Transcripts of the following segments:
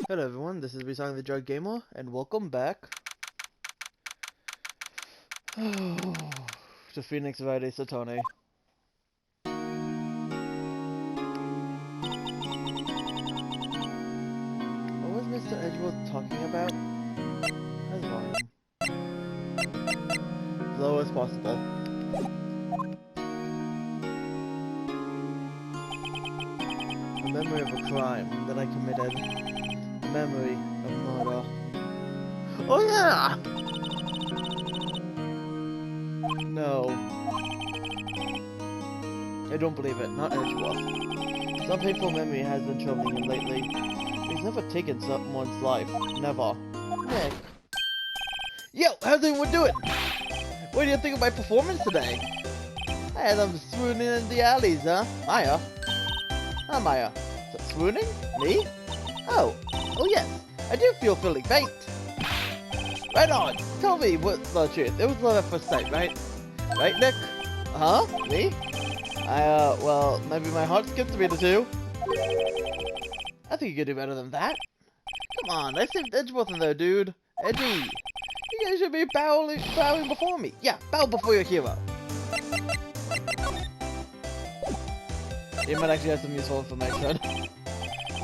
Hello everyone, this is Resigning the Drug Gamer, and welcome back to Phoenix Wright Satone. What was Mr. Edgeworth talking about? How's volume? As low as possible. A memory of a crime that I committed. A memory of murder. Oh yeah! No. I don't believe it, not Edgeworth. Some painful memory has been troubling him lately. He's never taken someone's life. Never. Nick. Yo, how's everyone doing? What do you think of my performance today? I had them swooning in the alleys, huh? Maya? Huh, Maya? Swooning? Me? Oh yes. I do feel feeling faint. Right on. Tell me what's the truth. It was love at first sight, right? Right, Nick? Huh? Me? Well, maybe my heart skipped a beat or two. I think you could do better than that. Come on, I saved Edgeworth in there, dude. Edgy. You guys should be bowing before me. Yeah, bow before your hero. You might actually have some useful information.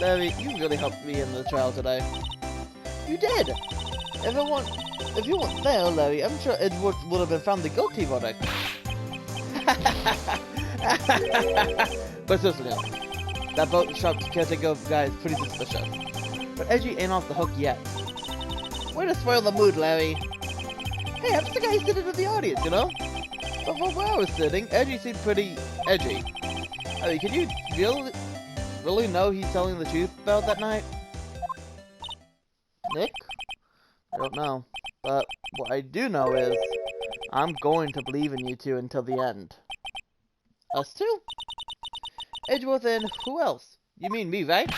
Larry, you really helped me in the trial today. You did! If you weren't there, Larry, I'm sure Edgeworth would have been found the guilty verdict. But seriously, that boat shop caretaker guy is pretty suspicious. But Edgy ain't off the hook yet. Way to spoil the mood, Larry. Hey, I'm just the guy sitting in the audience, you know? But from where I was sitting, Edgy seemed pretty edgy. I mean, can you really know he's telling the truth about that night? Nick? I don't know. But what I do know is, I'm going to believe in you two until the end. Us two? Edgeworth and who else? You mean me, right?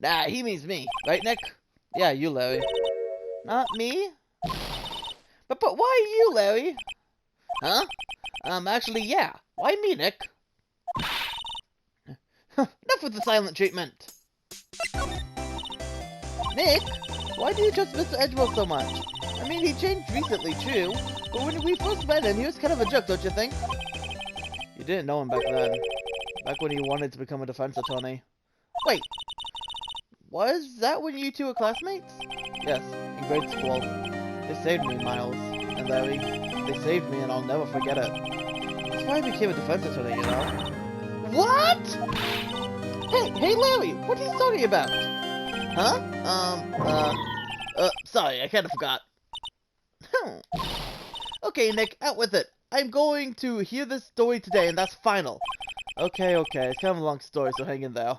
Nah, he means me. Right, Nick? Yeah, you, Larry. Not me? But why you, Larry? Huh? Actually, yeah. Why me, Nick? Enough with the silent treatment. Nick? Why do you trust Mr. Edgeworth so much? I mean, he changed recently, true. But when we first met him, he was kind of a jerk, don't you think? You didn't know him back then. Back when he wanted to become a defense attorney. Wait. Was that when you two were classmates? Yes, in grade school. They saved me, Miles. And Larry. They saved me and I'll never forget it. That's why I became a defense attorney, you know? What? Hey, Larry, what are you talking about? Huh? Sorry, I kinda forgot. Okay, Nick, out with it. I'm going to hear this story today, and that's final. Okay, it's kind of a long story, so hang in there.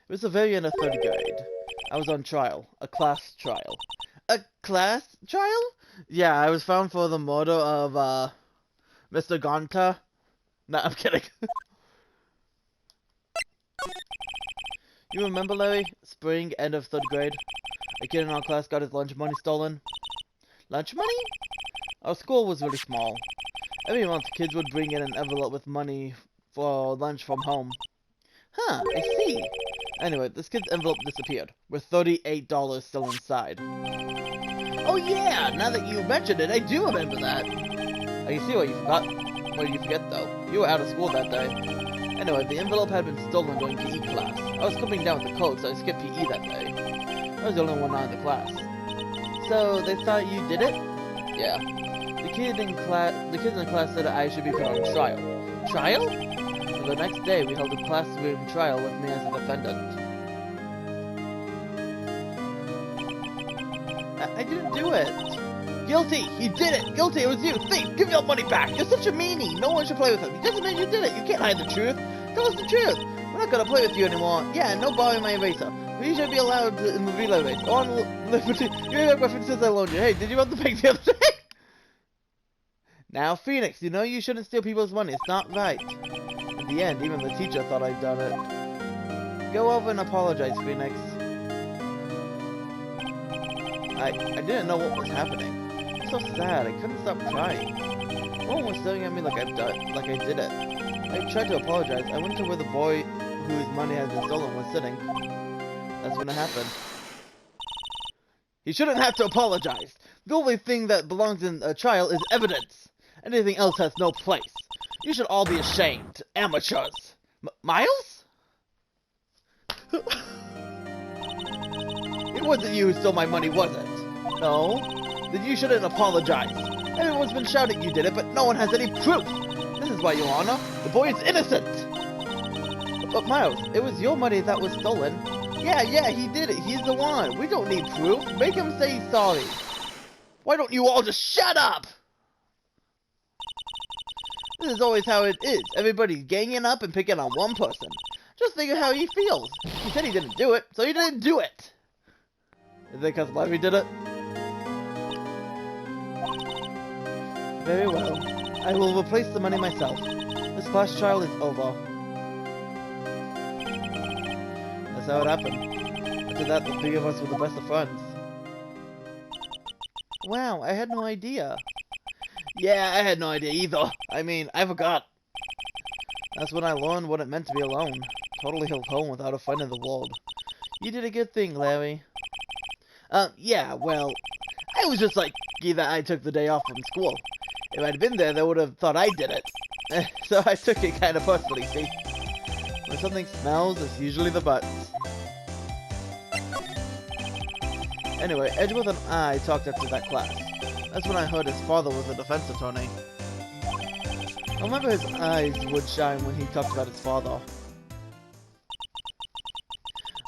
It was the very end of 3rd grade. I was on trial. A class trial. A class trial? Yeah, I was found for the murder of, Mr. Gonta. Nah, I'm kidding. You remember, Larry? Spring, end of 3rd grade. A kid in our class got his lunch money stolen. Lunch money? Our school was really small. Every month, kids would bring in an envelope with money for lunch from home. Huh, I see. Anyway, this kid's envelope disappeared, with $38 still inside. Oh yeah, now that you mentioned it, I do remember that. I see what you forgot. What did you forget, though? You were out of school that day. Anyway, the envelope had been stolen during PE class. I was coming down with the code, so I skipped PE that day. I was the only one not in the class. So, they thought you did it? Yeah. The kids in the class said I should be put on trial. Trial? So the next day, we held a classroom trial with me as a defendant. I didn't do it. Guilty! He did it! Guilty! It was you! Thief! Give your money back! You're such a meanie! No one should play with him! It doesn't mean you did it! You can't hide the truth! Tell us the truth! We're not gonna play with you anymore! Yeah, no borrowing my eraser! We should be allowed in the relay race! On Liberty! You have my friend since I loaned you! Hey, did you want the bank the other day? Now, Phoenix, you know you shouldn't steal people's money. It's not right. In the end, even the teacher thought I'd done it. Go over and apologize, Phoenix. I didn't know what was happening. So sad, I couldn't stop crying. No one was staring at me like I did it. I tried to apologize. I went to where the boy whose money had been stolen was sitting. That's when it happened. He shouldn't have to apologize. The only thing that belongs in a trial is evidence. Anything else has no place. You should all be ashamed. Amateurs. Miles? It wasn't you who stole my money, was it? No? Then you shouldn't apologize. Everyone's been shouting you did it, but no one has any proof. This is why, Your Honor, the boy is innocent. But Miles, it was your money that was stolen. Yeah, he did it. He's the one. We don't need proof. Make him say he's sorry. Why don't you all just shut up? This is always how it is. Everybody's ganging up and picking on one person. Just think of how he feels. He said he didn't do it, so he didn't do it. Is it because Larry did it? Very well. I will replace the money myself. This class trial is over. That's how it happened. After that, the three of us were the best of friends. Wow, I had no idea. Yeah, I had no idea either. I mean, I forgot. That's when I learned what it meant to be alone. Totally held home without a friend in the world. You did a good thing, Larry. Yeah, well, I was just lucky that I took the day off from school. If I'd been there, they would have thought I did it. So I took it kind of personally, see? When something smells, it's usually the butts. Anyway, Edgeworth and I talked after that class. That's when I heard his father was a defense attorney. I remember his eyes would shine when he talked about his father.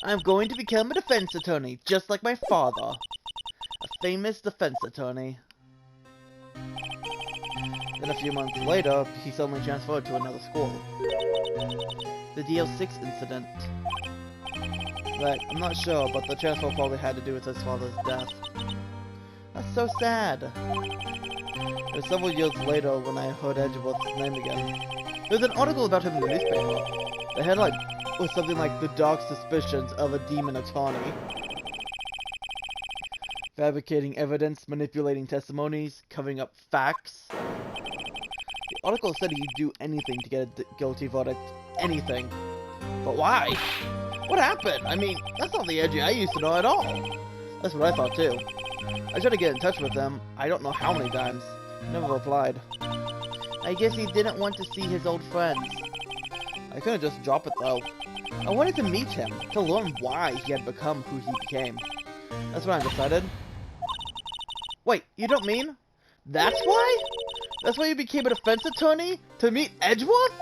I'm going to become a defense attorney, just like my father. A famous defense attorney. Then a few months later, he suddenly transferred to another school. The DL6 incident. Right, I'm not sure, but the transfer probably had to do with his father's death. That's so sad. It was several years later when I heard Edgeworth's name again. There was an article about him in the newspaper. The headline was something like "The Dark Suspicions of a Demon Attorney." Fabricating evidence, manipulating testimonies, covering up facts. The article said he'd do anything to get a guilty verdict. Anything. But why? What happened? I mean, that's not the Edgy I used to know at all. That's what I thought too. I tried to get in touch with him, I don't know how many times. Never replied. I guess he didn't want to see his old friends. I couldn't just drop it though. I wanted to meet him, to learn why he had become who he became. That's when I decided. Wait, you don't mean? That's why? That's why you became a defense attorney? To meet Edgeworth?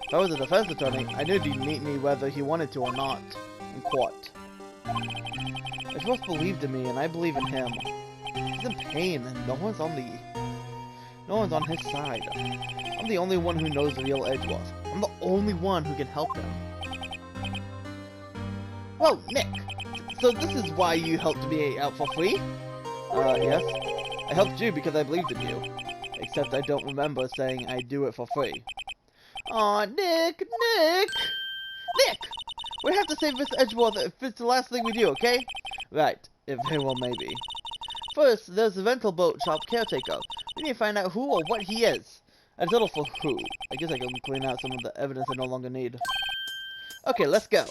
If I was a defense attorney, I knew he'd meet me whether he wanted to or not. In court. Edgeworth believed in me, and I believe in him. He's in pain, and no one's on his side. I'm the only one who knows the real Edgeworth. I'm the only one who can help him. Whoa, Nick! So this is why you helped me out for free? Yes. I helped you because I believed in you. Except I don't remember saying I'd do it for free. Aw, Nick! Nick! We have to save Miss Edgeworth if it's the last thing we do, okay? Right. It very well may be. First, there's the rental boat shop caretaker. We need to find out who or what he is. And settle for who. I guess I can clean out some of the evidence I no longer need. Okay, let's go.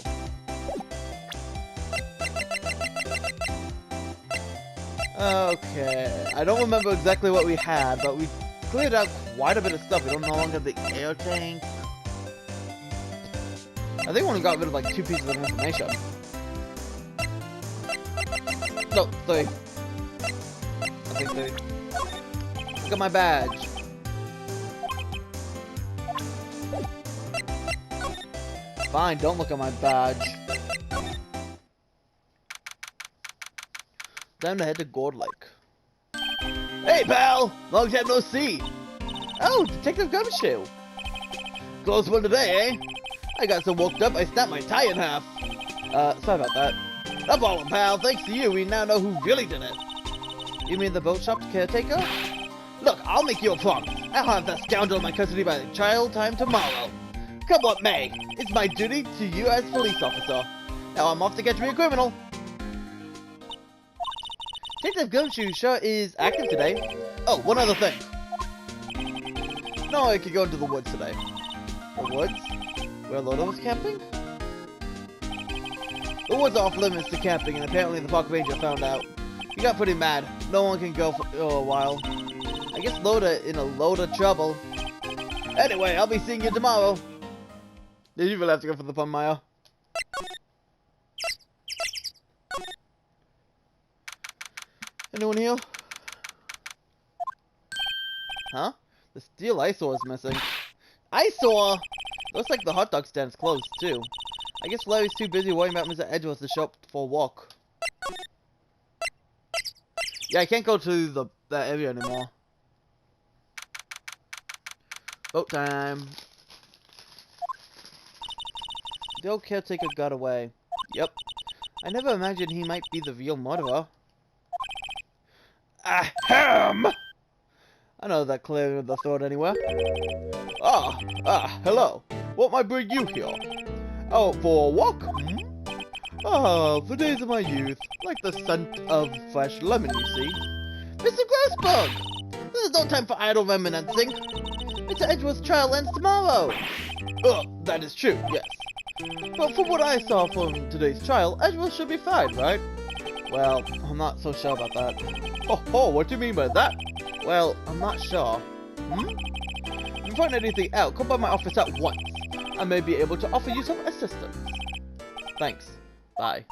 Okay. I don't remember exactly what we had, but we cleared out quite a bit of stuff. We don't no longer have the air tank. I think we only got rid of like 2 pieces of information. No, 3. I think 3. Look at my badge. Fine, don't look at my badge. Time to head to Gourd Lake. Hey, pal! Long time no see! Oh, Detective Gumshoe! Close one today, eh? I got so woke up I snapped my tie in half. Sorry about that. No problem, pal. Thanks to you, we now know who really did it. You mean the boat shop caretaker? Look, I'll make you a promise. I'll have that scoundrel in my custody by the trial time tomorrow. Come what may, it's my duty to you as police officer. Now I'm off to catch me a criminal. Detective Gumshoe sure is active today. Oh, one other thing. No, I could go into the woods today. The woods? Where Loda was camping? It was off limits to camping, and apparently the park ranger found out. He got pretty mad. No one can go for a while. I guess Loda in a load of trouble. Anyway, I'll be seeing you tomorrow. Did you really have to go for the pun, Maya? Anyone here? Huh? The steel eyesore is missing. Eyesore! Looks like the hot dog stand's closed, too. I guess Larry's too busy worrying about Mr. Edgeworth to show up for a walk. Yeah, I can't go to that area anymore. Vote time. The old caretaker got away. Yep. I never imagined he might be the real murderer. Ahem! I know that clearing of the throat anywhere. Hello. What might bring you here? Oh, for a walk? Hmm? The days of my youth. Like the scent of fresh lemon, you see. Mr. Grossberg! This is no time for idle reminiscing. Mr. Edgeworth's trial ends tomorrow. That is true, yes. But from what I saw from today's trial, Edgeworth should be fine, right? Well, I'm not so sure about that. Oh, what do you mean by that? Well, I'm not sure. If you find anything out, come by my office at once. I may be able to offer you some assistance. Thanks. Bye.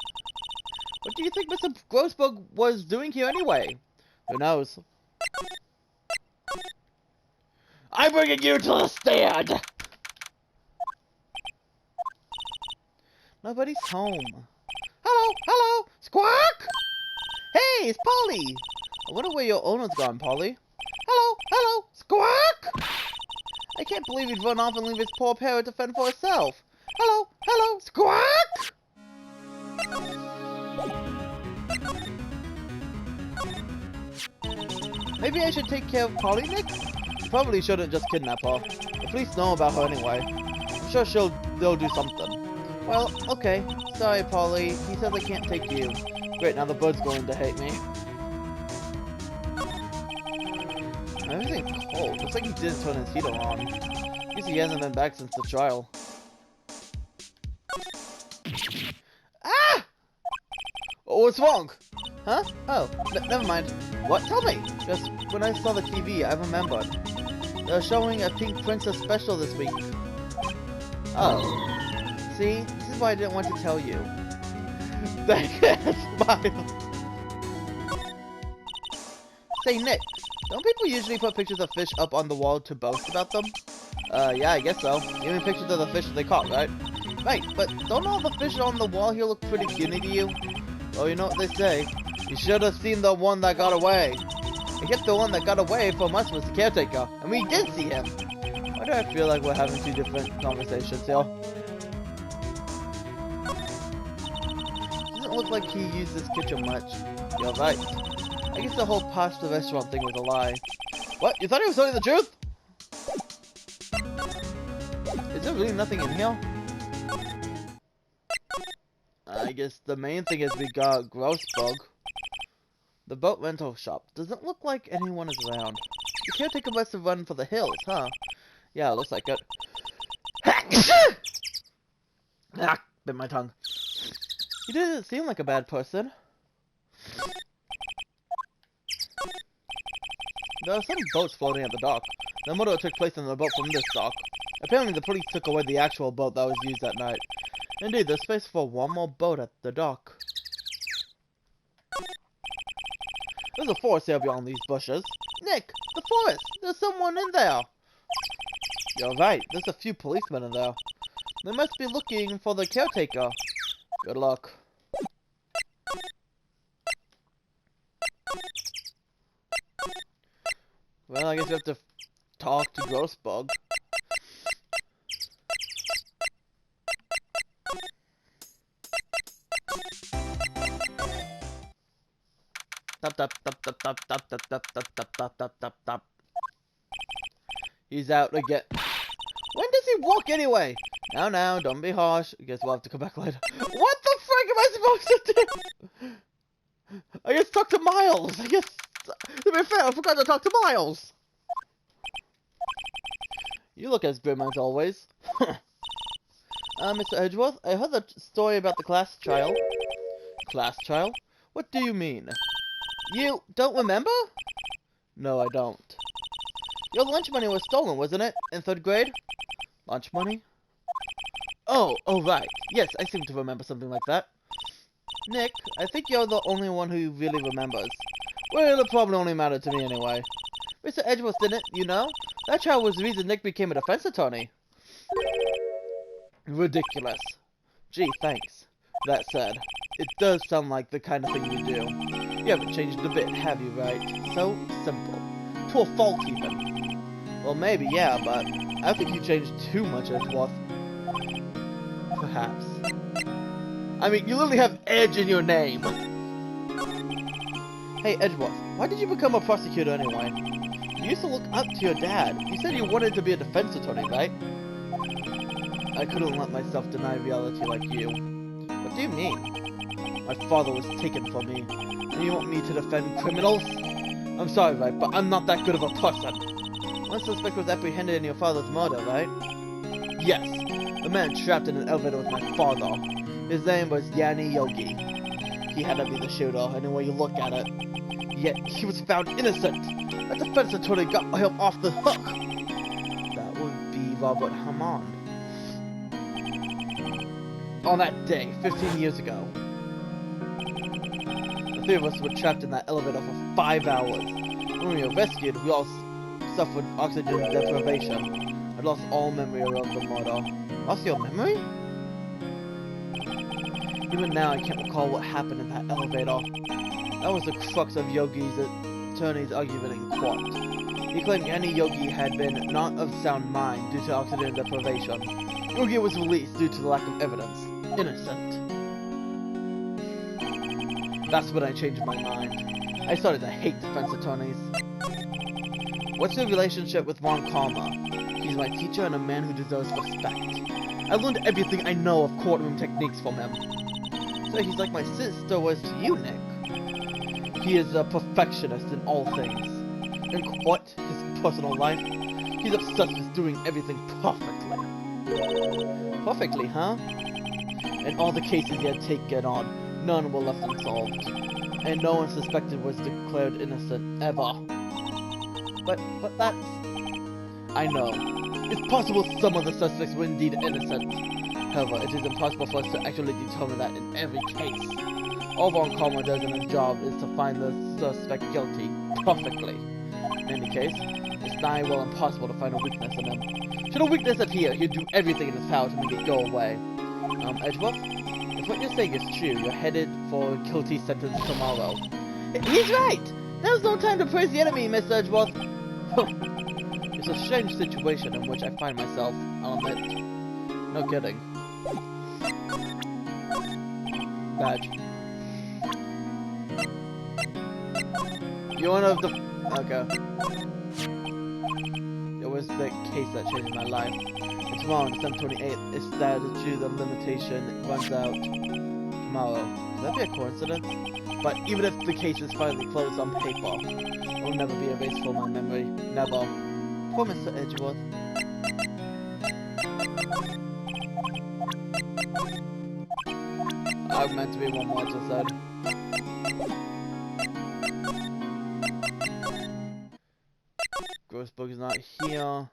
What do you think Mr. Grossberg was doing here anyway? Who knows? I'm bringing you to the stand! Nobody's home. Hello, Squawk! Hey, it's Polly! I wonder where your owner's gone, Polly. Hello, Squawk! I can't believe he'd run off and leave his poor parrot to fend for herself. Hello, Squawk! Maybe I should take care of Polly next? Probably shouldn't just kidnap her. The police know about her anyway. I'm sure they'll do something. Well, okay. Sorry, Polly. He says I can't take you. Great, now the bird's going to hate me. Everything's cold. Looks like he didn't turn his heater on. I guess he hasn't been back since the trial. Ah! Oh, what's wrong? Huh? Oh, never mind. What? Tell me! Just when I saw the TV, I remembered. They're showing a Pink Princess special this week. Oh. See? This is why I didn't want to tell you. Smile. Say, Nick, don't people usually put pictures of fish up on the wall to boast about them? Yeah, I guess so. Even pictures of the fish they caught, right? Right, but don't all the fish on the wall here look pretty puny to you? Well, you know what they say. You should have seen the one that got away. I guess the one that got away from us was the caretaker, and we did see him. Why do I feel like we're having two different conversations here? Doesn't look like he used this kitchen much. You're right. I guess the whole pasta restaurant thing was a lie. What? You thought he was telling the truth? Is there really nothing in here? I guess the main thing is we got Grossberg. The boat rental shop. Doesn't look like anyone is around. The caretaker must have run for the hills, huh? Yeah, it looks like it. Bit my tongue. He didn't seem like a bad person. There are some boats floating at the dock. The murder took place in the boat from this dock. Apparently the police took away the actual boat that was used that night. Indeed, there's space for one more boat at the dock. There's a forest here beyond these bushes. Nick, the forest! There's someone in there! You're right, there's a few policemen in there. They must be looking for the caretaker. Good luck. Well, I guess you have to talk to Grossberg. Stop. He's out again. When does he walk anyway? Now, don't be harsh. I guess we'll have to come back later. What the frick am I supposed to do? I guess talk to Miles. I guess, to be fair, I forgot to talk to Miles. You look as grim as always. Mr. Edgeworth, I heard the story about the class trial. Class trial? What do you mean? You don't remember? No, I don't. Your lunch money was stolen, wasn't it? In 3rd grade? Lunch money? Oh, right. Yes, I seem to remember something like that. Nick, I think you're the only one who really remembers. Well, it probably only mattered to me anyway. Mr. Edgeworth didn't, you know? That child was the reason Nick became a defense attorney. Ridiculous. Gee, thanks. That said, it does sound like the kind of thing you do. You haven't changed a bit, have you, Wright? So simple. To a fault, even. Well, maybe, yeah, but I think you changed too much, Edgeworth. Perhaps. I mean, you literally have Edge in your name. Hey, Edgeworth, why did you become a prosecutor anyway? You used to look up to your dad. You said you wanted to be a defense attorney, right? I couldn't let myself deny reality like you. What do you mean? My father was taken from me, and you want me to defend criminals? I'm sorry, Wright, but I'm not that good of a person. One suspect was apprehended in your father's murder, right? Yes, the man trapped in an elevator with my father. His name was Yanni Yogi. He had to be the shooter, any way you look at it. Yet, he was found innocent. A defense attorney got him off the hook. That would be Robert Hammond. On that day, 15 years ago, the 3 of us were trapped in that elevator for 5 hours. When we were rescued, we all suffered oxygen deprivation. I lost all memory of the murder. Lost your memory? Even now, I can't recall what happened in that elevator. That was the crux of Yogi's attorney's argument in court. He claimed Yanni Yogi had been not of sound mind due to oxygen deprivation. Yogi was released due to the lack of evidence. Innocent. That's when I changed my mind. I started to hate defense attorneys. What's your relationship with Ron Karma? He's my teacher and a man who deserves respect. I learned everything I know of courtroom techniques from him. So he's like my sister was to you, Nick. He is a perfectionist in all things. In court, his personal life, he's obsessed with doing everything perfectly. Perfectly, huh? In all the cases he had taken on, none were left unsolved. And no one suspected was declared innocent, ever. But that's... I know. It's possible some of the suspects were indeed innocent. However, it is impossible for us to actually determine that in every case. All Von Karma does in his job is to find the suspect guilty, perfectly. In any case, it's nigh well impossible to find a weakness in him. Should a weakness appear, he'd do everything in his power to make it go away. Edgeworth, if what you're saying is true, you're headed for a guilty sentence tomorrow. He's right! There's no time to praise the enemy, Miss Edgeworth. It's a strange situation in which I find myself, I'll admit. No kidding. Badge. You're one of the... Okay. It was the case that changed my life. And tomorrow, on December 28th, is statute of limitation runs out. Tomorrow. Could that be a coincidence? But even if the case is finally closed on paper, it will never be erased from my memory. Never. Poor Mr. Edgeworth. I meant to be one more, just said. Grossbook is not here.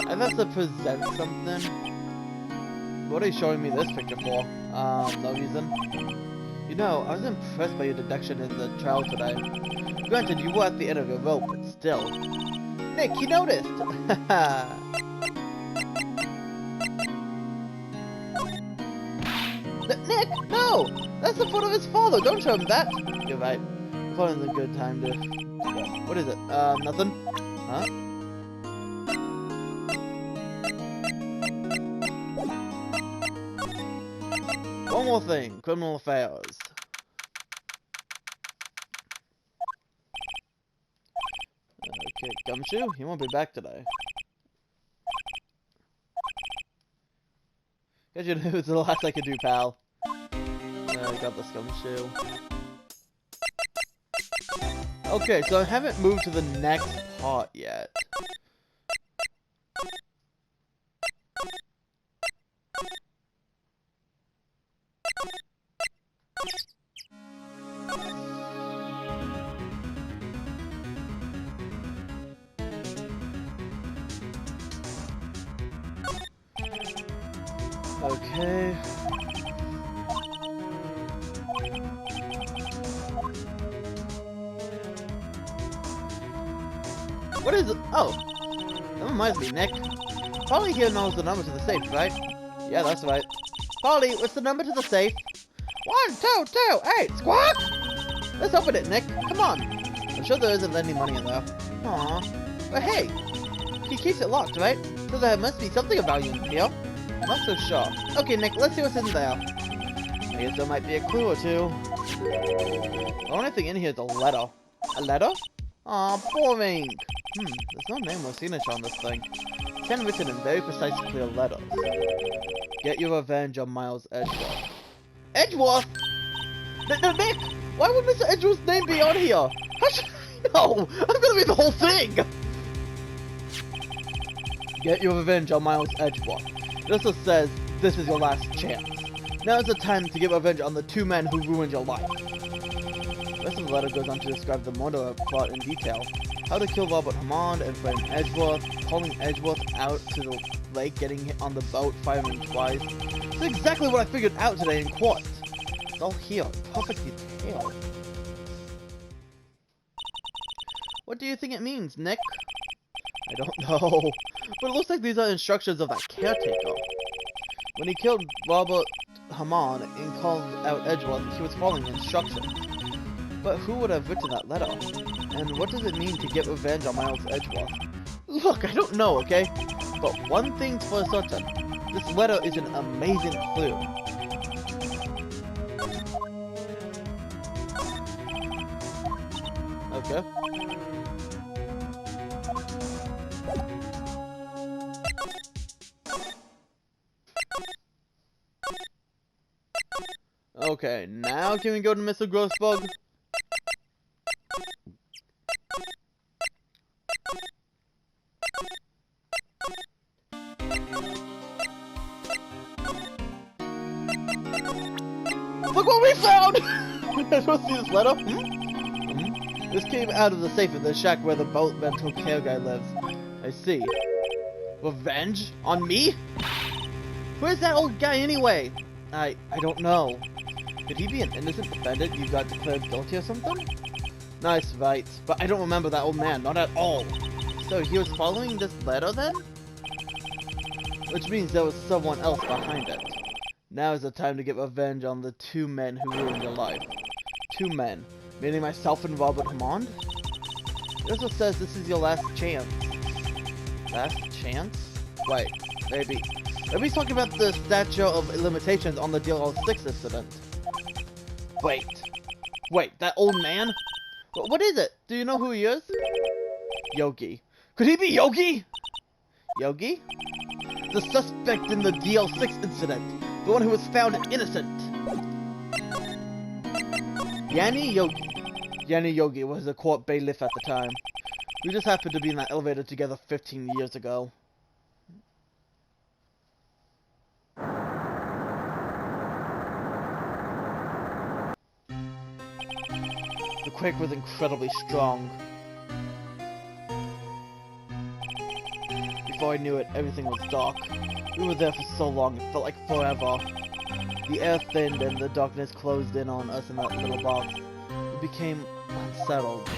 I have to present something. What are you showing me this picture for? No reason. You know, I was impressed by your deduction in the trial today. Granted, you were at the end of your rope, but still. Nick, you noticed! Nick, no! That's the photo of his father, don't show him that! You're right. I thought it was a good time to... What is it? Nothing? Huh? One more thing, criminal affairs. Okay, Gumshoe, he won't be back today. Guess you know, it's the last I could do, pal. I got the Gumshoe. Okay, so I haven't moved to the next part yet. Okay. What is it? Oh, that reminds me, Nick. Polly here knows the number to the safe, right? Yeah, that's right. Polly, what's the number to the safe? 1, 2, 2, 8, squawk! Let's open it, Nick. Come on. I'm sure there isn't any money in there. Aw. But hey, he keeps it locked, right? So there must be something of value in here. Not so sure. Okay, Nick, let's see what's in there. I guess there might be a clue or two. The only thing in here is a letter. A letter? Aw, boring. There's no name or signature on this thing. It's handwritten in very precise, clear letters. Get your revenge on Miles Edgeworth. Edgeworth? Nick! Why would Mr. Edgeworth's name be on here? How should I know? I'm gonna read the whole thing! Get your revenge on Miles Edgeworth. It also says, this is your last chance. Now is the time to get revenge on the 2 men who ruined your life. The rest of the letter goes on to describe the murder plot in detail. How to kill Robert Hammond and frame Edgeworth, calling Edgeworth out to the lake, getting hit on the boat, firing twice. It's exactly what I figured out today in court. It's all here, perfectly detailed. What do you think it means, Nick? I don't know, but it looks like these are instructions of that caretaker. When he killed Robert Hammond and called out Edgeworth, he was following instructions. But who would have written that letter? And what does it mean to get revenge on Miles Edgeworth? Look, I don't know, okay? But one thing's for certain. This letter is an amazing clue. Okay. Okay, now can we go to Mr. Grossbug? Look what we found! I don't see this letter. This came out of the safe at the shack where the boat rental care guy lives. I see. Revenge? On me? Where's that old guy anyway? I don't know. Could he be an innocent defendant you got declared guilty or something? Nice, right. But I don't remember that old man, not at all. So he was following this letter then? Which means there was someone else behind it. Now is the time to get revenge on the 2 men who ruined your life. 2 men, meaning myself and Robert Hammond? It also says this is your last chance. Last chance? Wait, maybe. Maybe he's talking about the statute of limitations on the DL6 incident. Wait, that old man? What is it? Do you know who he is? Yogi. Could he be Yogi? Yogi? The suspect in the DL6 incident. The one who was found innocent. Yanni Yogi. Yanni Yogi was a court bailiff at the time. We just happened to be in that elevator together 15 years ago. The quake was incredibly strong. Before I knew it, everything was dark. We were there for so long, it felt like forever. The air thinned and the darkness closed in on us in that little box. We became unsettled.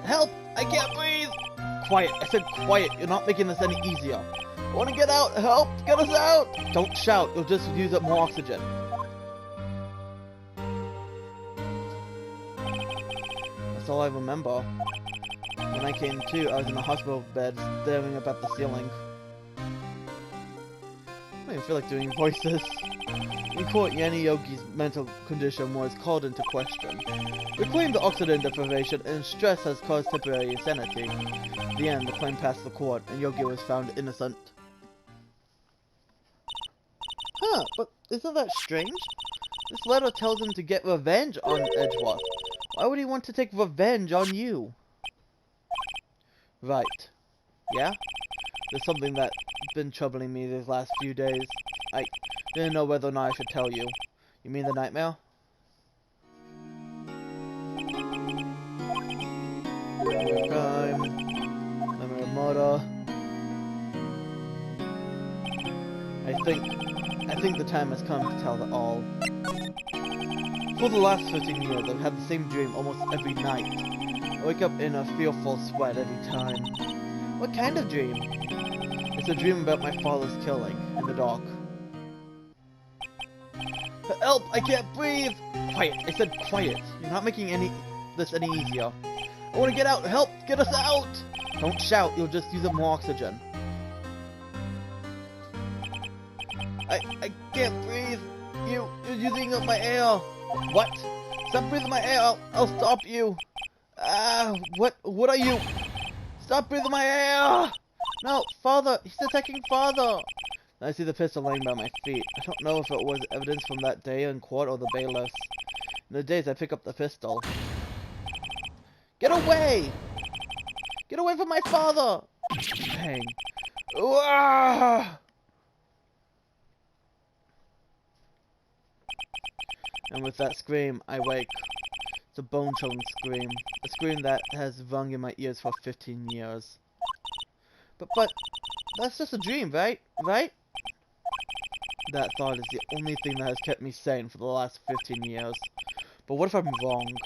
Help! I can't breathe! Quiet, I said quiet, you're not making this any easier. I want to get out, help! Get us out! Don't shout, you'll just use up more oxygen. That's all I remember. When I came to, I was in a hospital bed, staring up at the ceiling. I don't even feel like doing voices. In court, Yanni Yogi's mental condition was called into question. We claimed the oxygen deprivation and stress has caused temporary insanity. In the end, the claim passed the court, and Yogi was found innocent. Huh, but isn't that strange? This letter tells him to get revenge on Edgeworth. Why would he want to take revenge on you? Right. Yeah? There's something that's been troubling me these last few days. Didn't know whether or not I should tell you. You mean the nightmare? Memory of crime. Memory of murder. I think the time has come to tell it all. For the last 15 years, I've had the same dream almost every night. I wake up in a fearful sweat every time. What kind of dream? It's a dream about my father's killing in the dark. Help! I can't breathe! Quiet! I said quiet! You're not making this any easier. I want to get out! Help! Get us out! Don't shout, you'll just use up more oxygen. I can't breathe! You're using up my air! What? Stop breathing my air! I'll stop you! What are you? Stop breathing my air! No, father! He's attacking father! I see the pistol laying by my feet. I don't know if it was evidence from that day in court or the bailiffs. In the days I pick up the pistol. Get away! Get away from my father! Bang. Uah! And with that scream, I wake. It's a bone-chilling scream. A scream that has rung in my ears for 15 years. But, that's just a dream, right? Right? That thought is the only thing that has kept me sane for the last 15 years. But what if I'm wrong?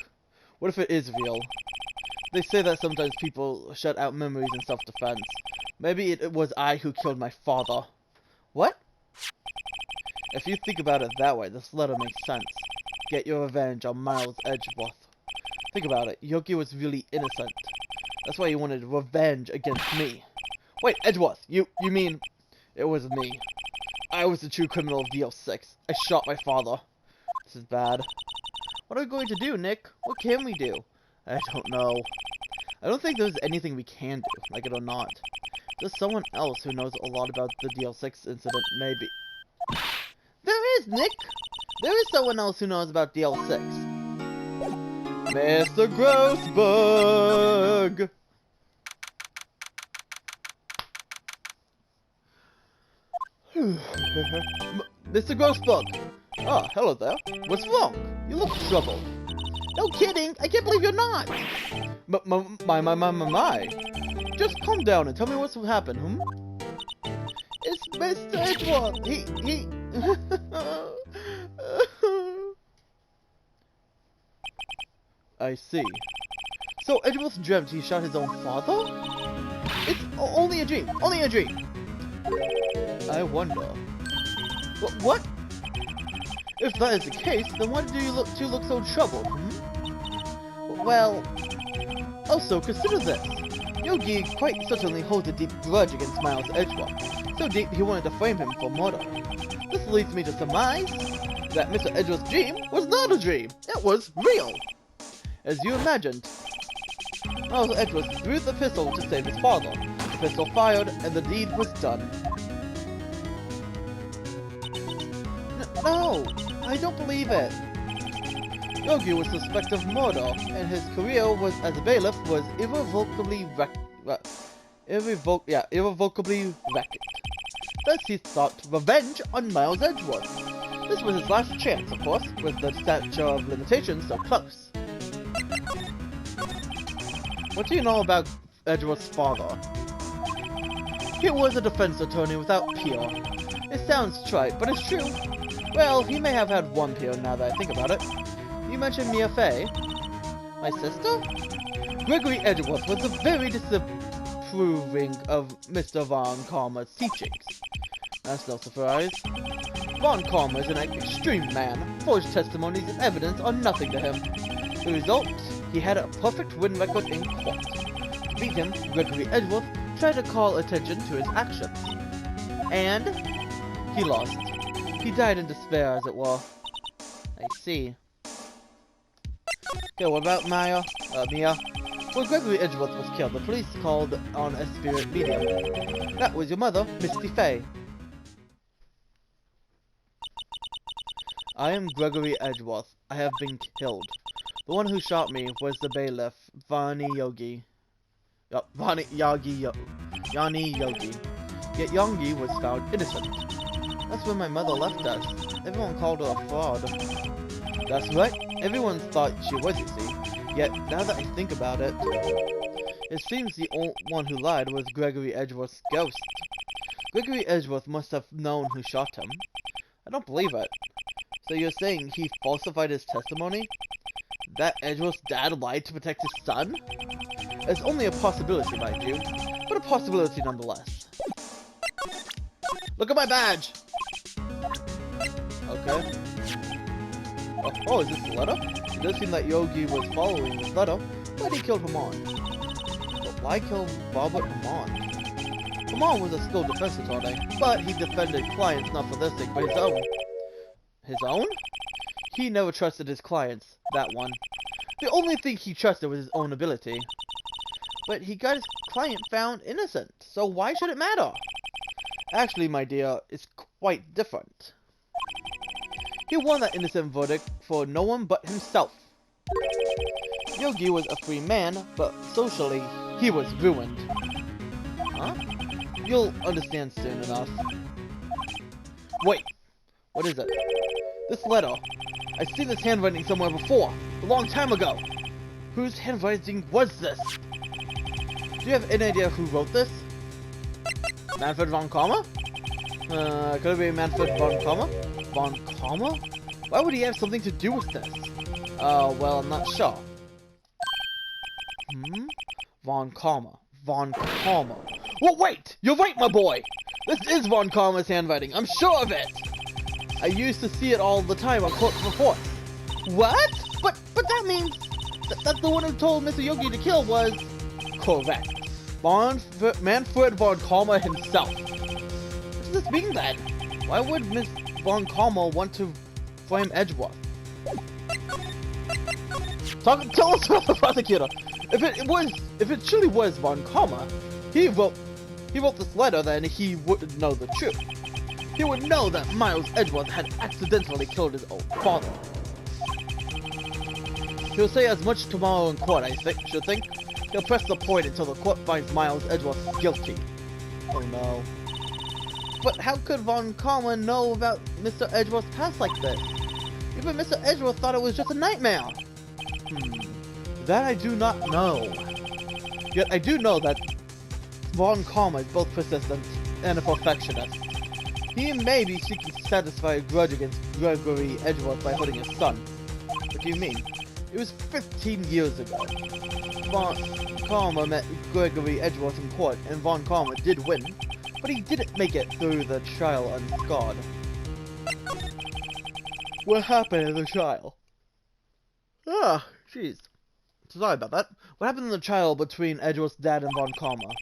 What if it is real? They say that sometimes people shut out memories in self-defense. Maybe it was I who killed my father. What? If you think about it that way, this letter makes sense. Get your revenge on Miles Edgeworth. Think about it, Yogi was really innocent. That's why he wanted revenge against me. Wait, Edgeworth, you mean... It was me. I was the true criminal of DL6. I shot my father. This is bad. What are we going to do, Nick? What can we do? I don't know. I don't think there's anything we can do, like it or not. There's someone else who knows a lot about the DL6 incident, maybe. There is, Nick! There is someone else who knows about DL6. Mr. Grossberg! Mr. Grossberg! Ah, hello there. What's wrong? You look troubled. No kidding! I can't believe you're not! My. Just calm down and tell me what's happened, It's Mr. Edgeworth! He... I see. So Edgeworth dreamt he shot his own father? It's only a dream! Only a dream! I wonder... What? If that is the case, then why do you look so troubled, Well... Also, consider this. Yogi quite certainly holds a deep grudge against Miles Edgeworth. So deep he wanted to frame him for murder. This leads me to surmise that Mr. Edgeworth's dream was not a dream. It was real. As you imagined. Miles Edgeworth threw the pistol to save his father. The pistol fired, and the deed was done. No, I don't believe it. Yogi was suspected of murder, and his career as a bailiff was irrevocably wrecked. Thus he sought revenge on Miles Edgeworth. This was his last chance, of course, with the statute of limitations so close. What do you know about Edgeworth's father? He was a defense attorney without peer. It sounds trite, but it's true. Well, he may have had one peer now that I think about it. You mentioned Mia Fey. My sister? Gregory Edgeworth was very disapproving of Mr. Von Karma's teachings. That's no surprise. Von Karma is an extreme man. Forged testimonies and evidence are nothing to him. The result? He had a perfect win record in court. To beat him, Gregory Edgeworth tried to call attention to his actions. And he lost. He died in despair, as it were. I see. Okay, what about Mia? When Gregory Edgeworth was killed, the police called on a spirit medium. That was your mother, Misty Fey. I am Gregory Edgeworth. I have been killed. The one who shot me was the bailiff, Vani Yogi. Yet Yogi was found innocent. That's when my mother left us. Everyone called her a fraud. That's right. Everyone thought she was, you see. Yet, now that I think about it, it seems the only one who lied was Gregory Edgeworth's ghost. Gregory Edgeworth must have known who shot him. I don't believe it. So you're saying he falsified his testimony? That Edgeworth's dad lied to protect his son? It's only a possibility, mind you, but a possibility nonetheless. Look at my badge! Okay. Oh, is this the letter? It does seem that Yogi was following this letter. Why'd he kill Hamon? But why kill Robert Hamon? Hamon was a skilled defense attorney, but he defended clients not for their sake, but his own. His own? He never trusted his clients, that one. The only thing he trusted was his own ability. But he got his client found innocent, so why should it matter? Actually, my dear, it's quite different. He won that innocent verdict for no one but himself. Yogi was a free man, but socially, he was ruined. Huh? You'll understand soon enough. Wait, what is it? This letter. I've seen this handwriting somewhere before, a long time ago. Whose handwriting was this? Do you have any idea who wrote this? Manfred von Kammer? Could it be Manfred von Kammer? Von Kammer? Why would he have something to do with this? Well, I'm not sure. Von Kammer. Von Kammer. Well, wait! You're right, my boy! This is Von Kammer's handwriting, I'm sure of it! I used to see it all the time on court reports. What? But that means that the one who told Mr. Yogi to kill was... Correct. Manfred von Kammer himself. What does this mean then? Why would Miss von Kammer want to frame Edgeworth? Tell us about the prosecutor. If it truly was von Kammer, he wrote this letter, then he wouldn't know the truth. He would know that Miles Edgeworth had accidentally killed his own father. He'll say as much tomorrow in court, I should think. He'll press the point until the court finds Miles Edgeworth guilty. Oh no. But how could Von Kammer know about Mr. Edgeworth's past like this? Even Mr. Edgeworth thought it was just a nightmare. That I do not know. Yet I do know that Von Kammer is both persistent and a perfectionist. He may be seeking to satisfy a grudge against Gregory Edgeworth by hurting his son. What do you mean? It was 15 years ago. Von Kammer met Gregory Edgeworth in court, and Von Kammer did win, but he didn't make it through the trial unscarred. What happened in the trial? Ah, jeez. Sorry about that. What happened in the trial between Edgeworth's dad and Von Kammer?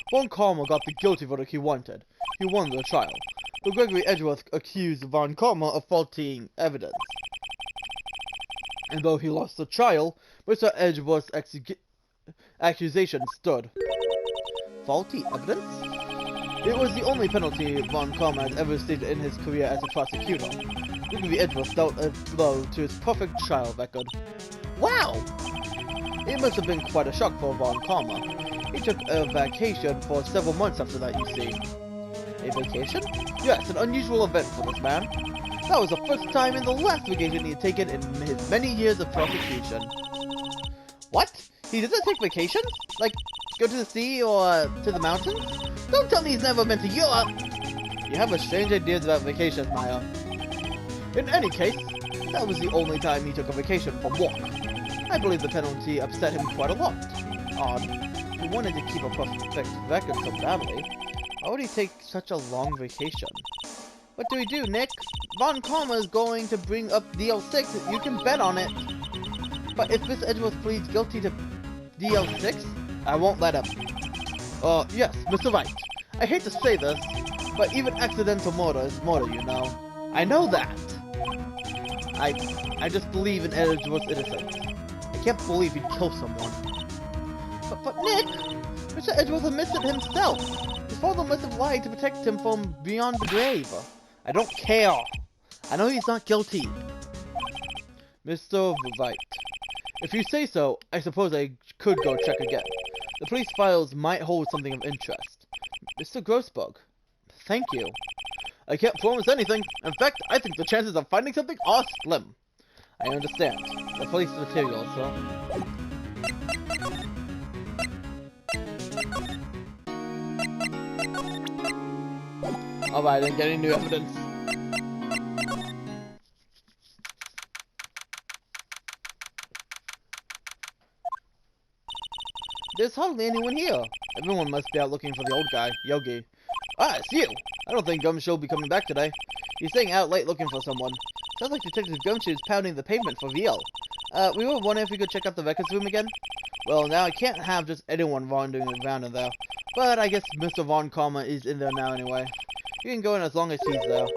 Von Kammer got the guilty verdict he wanted. He won the trial. But Gregory Edgeworth accused Von Kammer of faulty evidence. And though he lost the trial, Mr. Edgeworth's accusation stood. Faulty evidence? It was the only penalty Von Kammer has ever received in his career as a prosecutor. Gregory Edgeworth dealt a blow to his perfect trial record. Wow! It must have been quite a shock for Von Kammer. He took a vacation for several months after that, you see. A vacation? Yes, an unusual event for this man. That was the first time in the last vacation he had taken in his many years of prosecution. What? He doesn't take vacations? Like, go to the sea or to the mountains? Don't tell me he's never been to Europe! You have a strange ideas about vacations, Maya. In any case, that was the only time he took a vacation from work. I believe the penalty upset him quite a lot. Odd. He wanted to keep a perfect record so badly. Why would he take such a long vacation? What do we do, Nick? Von Kammer is going to bring up DL6, you can bet on it. But if Mr. Edgeworth pleads guilty to DL6, I won't let him. Yes, Mr. Wright. I hate to say this, but even accidental murder is murder, you know. I know that. I just believe in Edgeworth's innocence. I can't believe he'd kill someone. But Nick, Mr. Edgeworth admits it himself. His father must have lied to protect him from beyond the grave. I don't care. I know he's not guilty. Mr. Wright, if you say so, I suppose I could go check again. The police files might hold something of interest. Mr. Grossberg, thank you. I can't promise anything. In fact, I think the chances of finding something are slim. I understand. The police material, so... Alright, I didn't get any new evidence. There's hardly anyone here. Everyone must be out looking for the old guy, Yogi. Ah, it's you! I don't think Gumshoe will be coming back today. He's staying out late looking for someone. Sounds like Detective Gumshoe is pounding the pavement for real. We were wondering if we could check out the records room again? Well, now I can't have just anyone wandering around in there. But I guess Mr. Von Karma is in there now anyway. You can go in as long as he's there.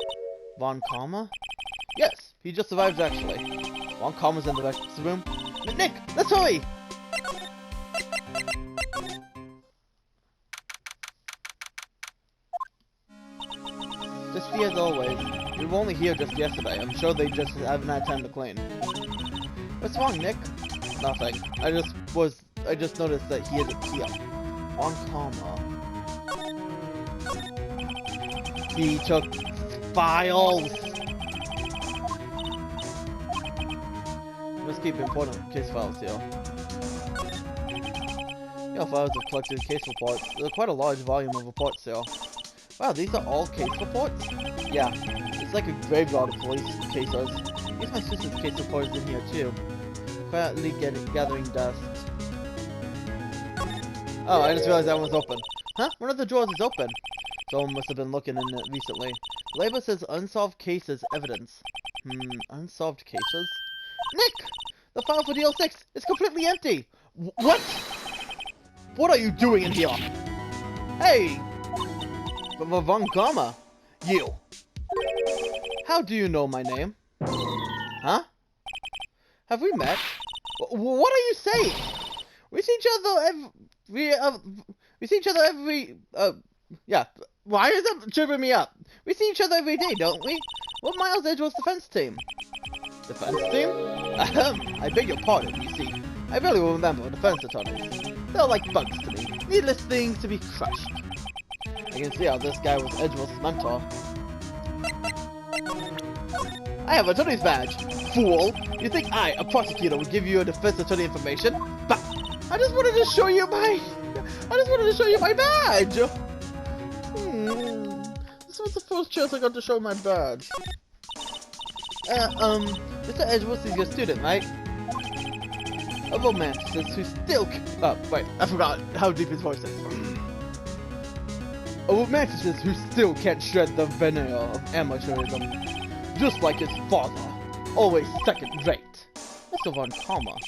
Von Karma? Yes, he just arrived actually. Von Karma's in the records room. Nick, let's hurry! Just as always. We were only here just yesterday. I'm sure they just haven't had time to clean. What's wrong, Nick? Nothing. I just noticed that he isn't here. On Karma. He took files! Must keep important case files here. Your files have collected case reports. There's quite a large volume of reports here. Wow, these are all case reports? Yeah, it's like a graveyard of police cases. Here's my sister's case reports in here too. Quietly gathering dust. Oh, I just realized that one was open. Huh? One of the drawers is open. Someone must have been looking in it recently. The label says unsolved cases evidence. Unsolved cases? Nick! The file for DL6 is completely empty! What? What are you doing in here? Hey! Von Karma! You! How do you know my name? Huh? Have we met? What are you saying? We see each other every, yeah. Why is that tripping me up? We see each other every day, don't we? What Miles Edgeworth's defense team? Defense team? I beg your pardon, you see. I really remember defense attorneys. They're like bugs to me. Needless things to be crushed. I can see how this guy was Edgeworth's mentor. I have an attorney's badge, fool! You think I, a prosecutor, would give you a defense attorney information? But I just wanted to show you my... badge! This was the first chance I got to show my badge. Mr. Edgeworth is your student, right? A romanticist who still... Oh, wait, I forgot how deep his voice is. A romanticist who still can't shed the veneer of amateurism. Just like his father. Always second rate. Mr. Von Karma,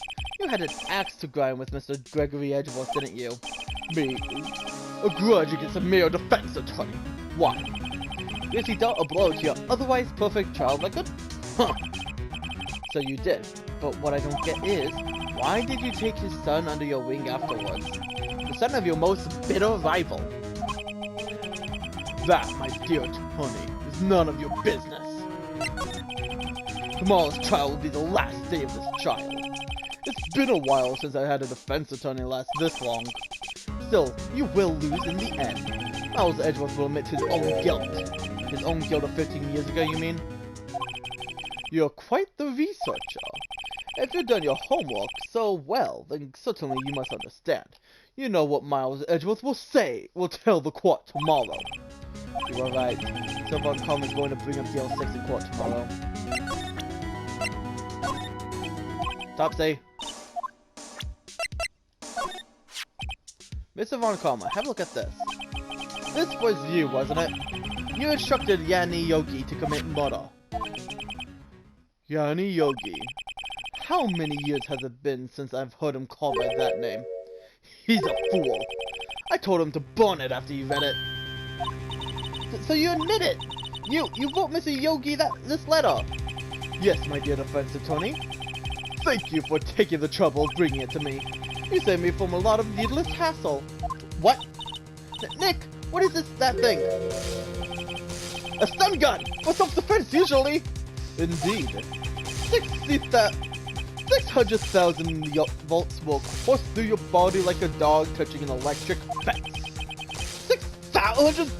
you had an axe to grind with Mr. Gregory Edgeworth, didn't you? Me? A grudge against a mere defense attorney. Why? Because he dealt a blow to your otherwise perfect child record? Huh. So you did. But what I don't get is, why did you take his son under your wing afterwards? The son of your most bitter rival. That, my dear Tony, is none of your business. Tomorrow's trial will be the last day of this trial. It's been a while since I had a defense attorney last this long. Still, you will lose in the end. Miles Edgeworth will admit his own guilt. His own guilt of 15 years ago, you mean? You're quite the researcher. If you've done your homework so well, then certainly you must understand. You know what Miles Edgeworth will tell the court tomorrow. You are right. So Von Karma is going to bring up DL6 in court tomorrow. Topsy. Mr. Von Karma, have a look at this. This was you, wasn't it? You instructed Yanni Yogi to commit murder. Yanni Yogi. How many years has it been since I've heard him called by that name? He's a fool. I told him to burn it after he read it. So you admit it? You wrote Mr. Yogi this letter? Yes, my dear defense attorney. Thank you for taking the trouble of bringing it to me. You saved me from a lot of needless hassle. What? Nick, what is that thing? A stun gun! For self-defense, usually! Indeed. 600,000 volts will course through your body like a dog touching an electric fence. 600,000?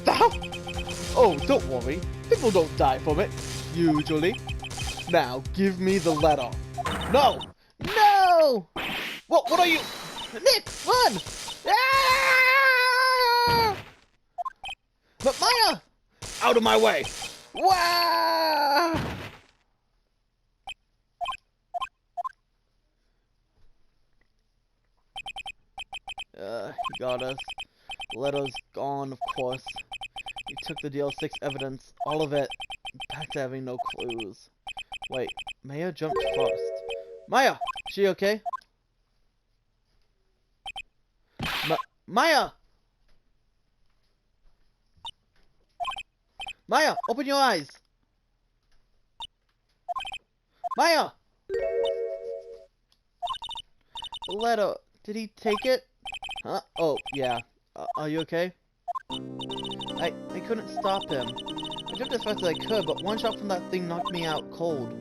Oh, don't worry. People don't die from it, usually. Now, give me the letter. No! No! What are you? Nick, run! Ah! But Maya! Out of my way! Wow! He got us. Letter's gone, of course. He took the DL6 evidence, all of it. Back to having no clues. Wait, Maya jumped first. Maya! She okay? Maya! Maya, open your eyes! Maya! The letter, did he take it? Huh? Oh, yeah. Are you okay? I couldn't stop him. I jumped as fast as I could, but one shot from that thing knocked me out cold.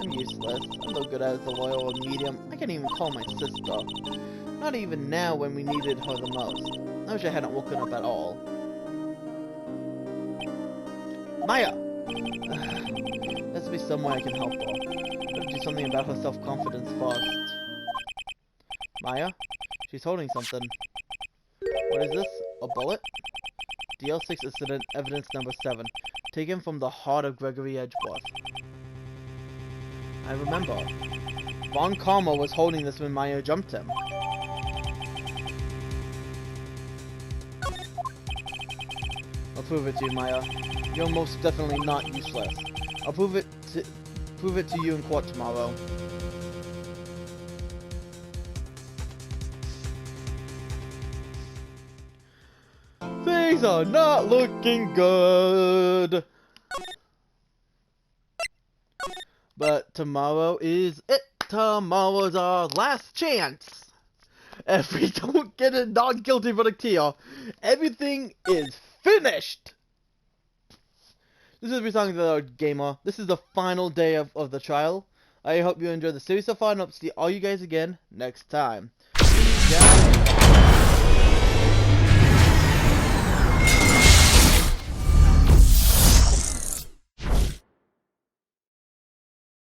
I'm useless. I'm no good as a lawyer or medium. I can't even call my sister. Not even now when we needed her the most. I wish I hadn't woken up at all. Maya! There has to be some way I can help her. Gotta do something about her self-confidence first. Maya? She's holding something. What is this? A bullet? DL6 incident evidence number 7. Taken from the heart of Gregory Edgeworth. I remember. Von Karma was holding this when Maya jumped him. I'll prove it to you, Maya. You're most definitely not useless. I'll prove it to you in court tomorrow. Things are not looking good. But tomorrow is it. Tomorrow's our last chance. If we don't get a non-guilty verdict here, everything is finished. This is Retalking the Gamer. This is the final day of the trial. I hope you enjoyed the series so far, and hope to see all you guys again next time. See you guys.